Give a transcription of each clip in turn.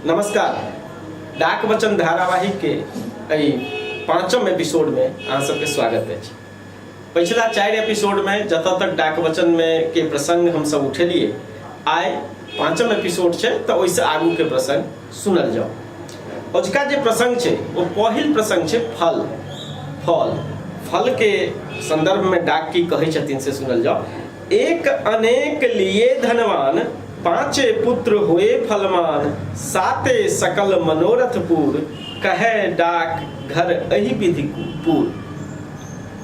नमस्कार। डाक वचन धारावाहिक के पांचम एपिसोड में अहाँ सबके स्वागत है। पिछला 4 एपिसोड में जतऽ तक डाक वचन में के प्रसंग हम सब उठेलिए, आइ पांचम एपिसोड है तो वैसे आगू के प्रसंग सुनल जाओ। अजुका जे प्रसंग है वो पहिल प्रसंग है फल फल फल के संदर्भ में डाक की कहे छथिन से सुनल जाओ। एक अनेक लिए धनवान, 5 पुत्र हुए फलमान, 7 सकल मनोरथ पूर, कहे डाक घर एहि विधि पूर।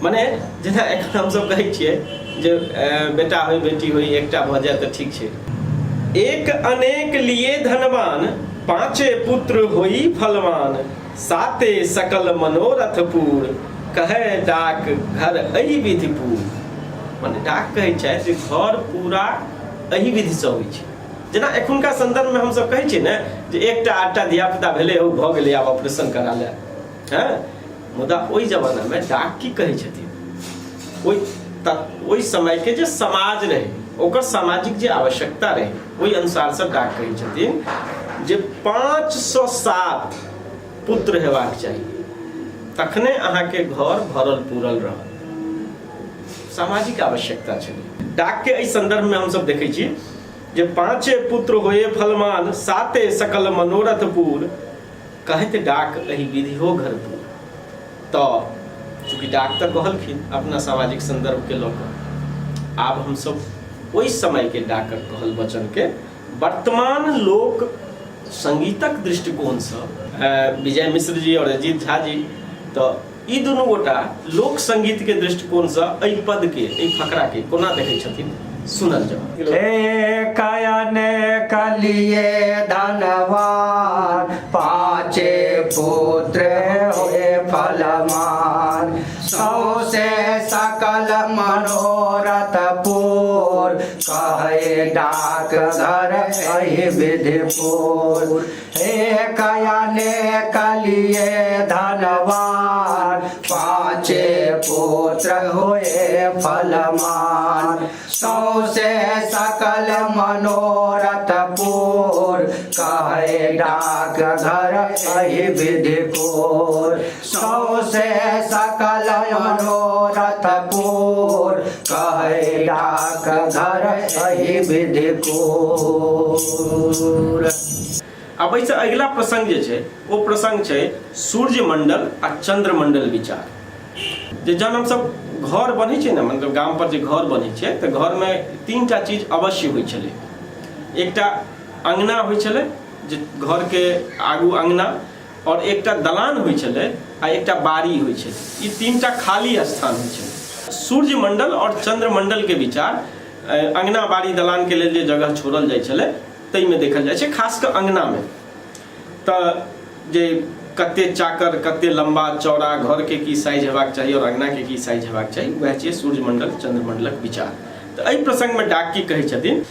माने जेना एखन हम सब कहै छियै जे बेटा होई बेटी होई एकटा भ जाय त ठीक छै। एक अनेक लिए धनवान, 5 पुत्र होई फलमान, 7 सकल मनोरथ पूर, कहे डाक घर एहि विधि पूर। माने डाक कहै छै जे घर पूरा एहि विधि से होइ छै। जेना एखुनका संदर्भ में हम सब कहै छियै ने जे एकटा आठटा धियापुता भेलै हो भ गेलै आब ऑपरेशन करा ले हैं, मुदा ओहि जमाना में डाक की कहै छथिन, ओहि समय के जे समाज रहे ओकर सामाजिक जे आवश्यकता रहे ओहि अनुसार से डाक कहै छथिन जे 507 पुत्र हेबाक चाहिए, तखने अहाँ के घर भरल पूरल रहत। सामाजिक आवश्यकता छै। डाक के एहि संदर्भ में हम सब देखै छी जे 5 पुत्र होए फलमान, 7 सकल मनोरथ पूर, कहत डाक एहि विधि हो घर पूर। तो चूंकि डाक तक कहलखिन अपना सामाजिक संदर्भ के लऽ कऽ, आब हम सब ओहि समय के डाकक कहल वचन के वर्तमान लोक संगीतक दृष्टिकोण से विजय मिश्र जी और अजीत झा जी तो ई दुनू गोटा लोक संगीत के दृष्टिकोण से एहि पद के एहि फकरा के कोना देखै छथिन सुनल जाओ। कयने कलिए धनवान, 5 पुत्र हुए फलमान, 100 से सकल मनोरथ पूर, कहे डाक घर एहि विधि पूर। हे कयने कलिए धनवान, 5 पुत्र हुए फलमान, 100 से सकल मनोरथ पूर, कहे डाक घर एहि विधि पूर। 100 से सकल मनोरथ पूर, कहे डाक घर एहि विधि पूर। अब ऐसे अगला प्रसंग जे छै वो प्रसंग छै सूर्य मंडल आ चंद्र मंडल विचार। जे जन हम सब घर बनै छै ने, मतलब गाम पर जे घर बनै छै तो घर में 3टा चीज अवश्य होइ छलै। एकटा अंगना होइ छलै जे घर के आगू अंगना, और एकटा दलान होइ छलै आ एकटा बाड़ी होइ छलै। ई 3टा खाली स्थान होइ छलै। सूर्य मंडल और चंद्र मंडल के विचार अंगना बाड़ी दलान के लेल जे जगह छोड़ल जाइ छलै तै में देखल जाइ छै, खास कर अंगना में। तो जे कते चाकर कते लंबा चौड़ा घर के की साइज हेबाक चाहिए और अंगना के की साइज हेबाक चाहिए, वह छै सूर्य मंडल चंद्र मंडलक विचार। तो एहि प्रसंग में डाक की कहै छथिन,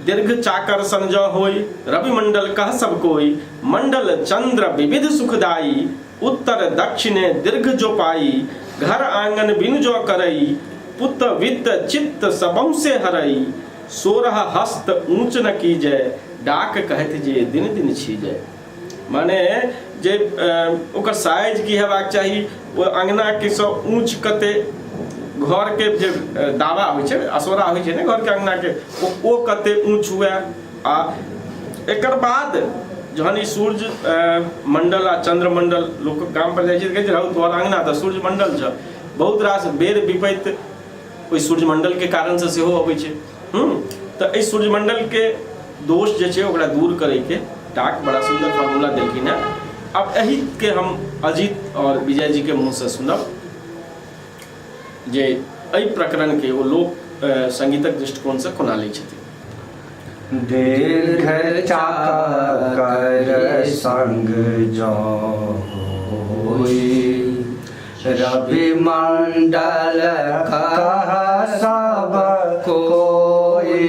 दीर्घ चाकर संजो होई, रवि मंडल कह सब कोई, मंडल चंद्र विविध सुखदाई, उत्तर दक्षिणे दीर्घ जो पाई, घर आंगन बिनु जो करई, पुत वित्त चित्त सबहु से हरई, 16 हस्त ऊंच न कीजय, डाक कहत जे दिन दिन छीजय। माने जे ओकर साइज की हेबाक चाही, वो अंगना के सो ऊंच कते, घर के जे दावा होइ छै असोरा होइ छै ने घर के अंगना के, ओ कते ऊंच हुए। आ एकर बाद जहन ई सूर्य मंडल आ चंद्र मंडल लोक गाम पर जाइ छै कहै छै रहू तोहर अंगना तऽ सूर्य मंडल छ। बहुत रास बेर विपैत ओहि सूर्य मंडल के कारण से सेहो अबै छै। तो एहि सूर्य मंडल के दोष जे छै ओकरा दूर करे के डाक बड़ा सुंदर फार्मूला देलखिन है। अब एही के हम अजीत और विजय जी के मुंह से सुनब जे एहि प्रकरण के वो लोक संगीतक दृष्टिकोण से कोना लै छथिन। दीर्घ चाकर संग जो होई, रवि मंडल कह सब कोई,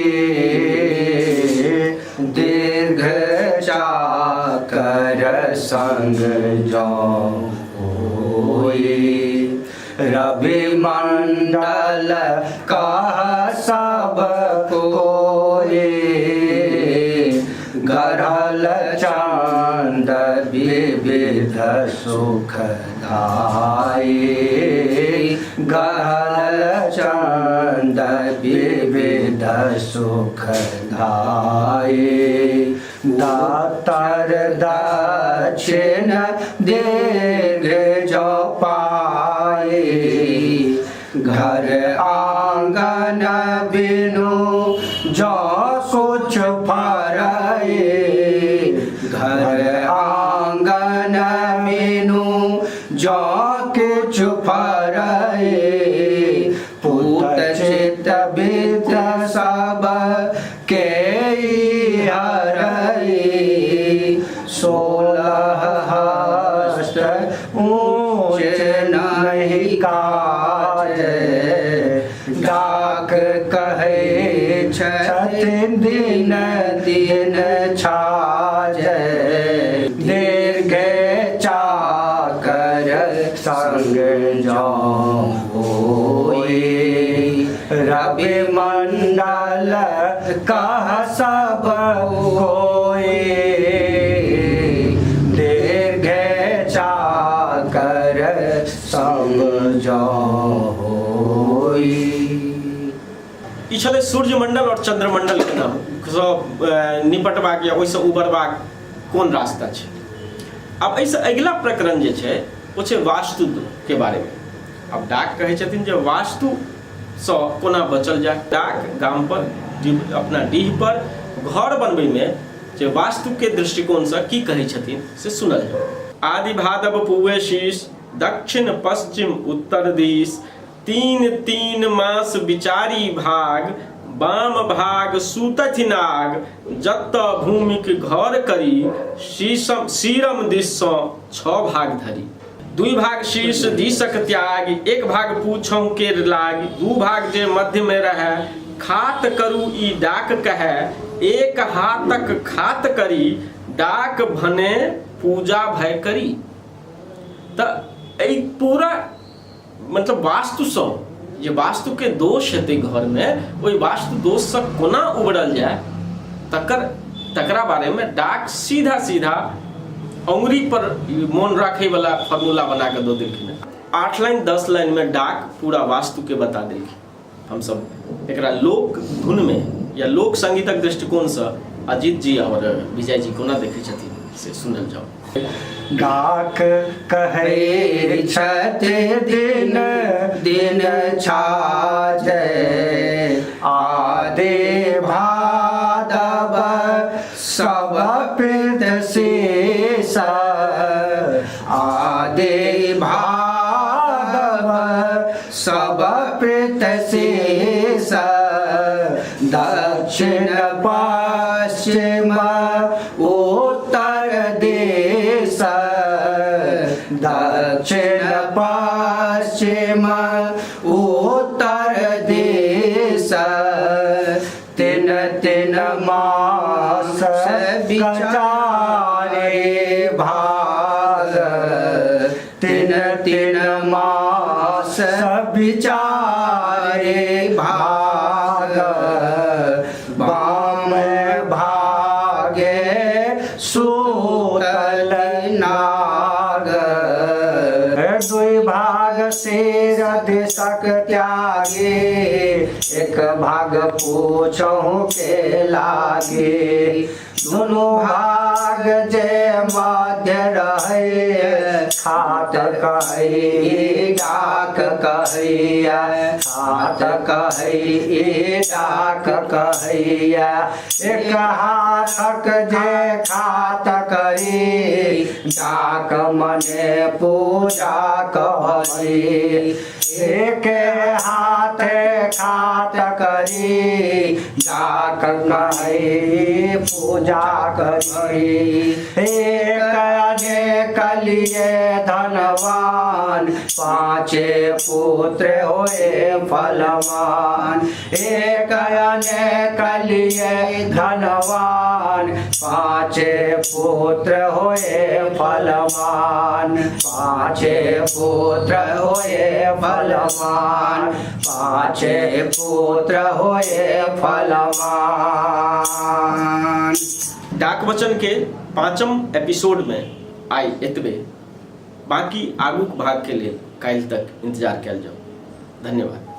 दीर्घ चाकर संग जो होई, रवि मंडल कह सब कोई, गढ़ल चा सुखदाई गहल चंद विविध सुखदाई दातर दक्षिण दीर्घ जो पाए घर आंगन बिनु जो कुछ फराए घर आंगन बिनु जो कुछ फराए पुत चित बित सब के हराए 16 हस्त ऊंच नहीं काज डाक कहे छथिन दिन दिन छाज दीर्घ चाकर संग जो होई रवि मंडल कह सब कोई दीर्घ चाकर संग जो होई। ई छले सूर्यमंडल और चंद्रमंडल के नाम निपटबाक या ओइसे उबरबाक कोन रास्ता छै। अब ऐसे अगला प्रकरण जे छै ओ छै वास्तु के बारे में। अब डाक कहै छथिन जे वास्तु सँ कोना बचल जाय। डाक गाम पर अपना डीह पर घर बनबै में जे वास्तु के दृष्टिकोण से की कहै छथिन से सुनल जाय। आदि भादव पूवे शीश दक्षिण पश्चिम उत्तर दिश 3 मास विचारी भाग बाम भाग सूतथि नाग जत भूमिक घर करी शीरम दिश सँ 6 भाग धरी 2 भाग शीर्ष दिशक त्याग 1 भाग पूछों के लाग 2 भाग जे मध्य में रहे खात करू ई डाक कहे 1 हाथक खात करी डाक भने पूजा भय करी। त एई पूरा मतलब वास्तु सँ जे वास्तु के दोष हेतै घर में ओहि वास्तु दोष से कोना उबरल जाय तकरा बारे में डाक सीधा सीधा अंगुरी पर मोन रखे वाला फार्मूला बना के दो देलखिन। 8 लाइन 10 लाइन में डाक पूरा वास्तु के बता देलखिन। हम सब एकरा लोक धुन में या लोक संगीतक दृष्टिकोण से अजीत जी और विजय जी कोना देखै छथिन से सुनल जाओ। डाक कहे छथि दिन दिन छाज आदि भादव सब प्रीत शेष आदि भादव सब प्रीत शेष दक्षिण पश्चिम उत्तर देश दक्षिण पश्चिम उत्तर देश 3 मास विचारे भाग 3 मास विचारे भाग बाम भागे सूतल नाग 2 भाग शेर दिशक त्यागे 1 भाग पूछों के लागे 2 भाग जे मध्य रहे खात कहे डाक कहैया खात कहे डाक कहैया 1 हाथक जे खात करी डाक मने पूजा कहै 1 हाथ खात करी डाक कहे पूजा करी 1 अनेक लिए धनवान 5 पुत्र होए फलवान 1 अनेक लिए धनवान 5 पुत्र होए फलवान 5 पुत्र होए फलवान 5 पुत्र होए फलवान। डाक वचन के 5म एपिसोड में आई एतबे। बाकी आगूक भाग के लिए काल्हि तक इंतजार कयल जाओ। धन्यवाद।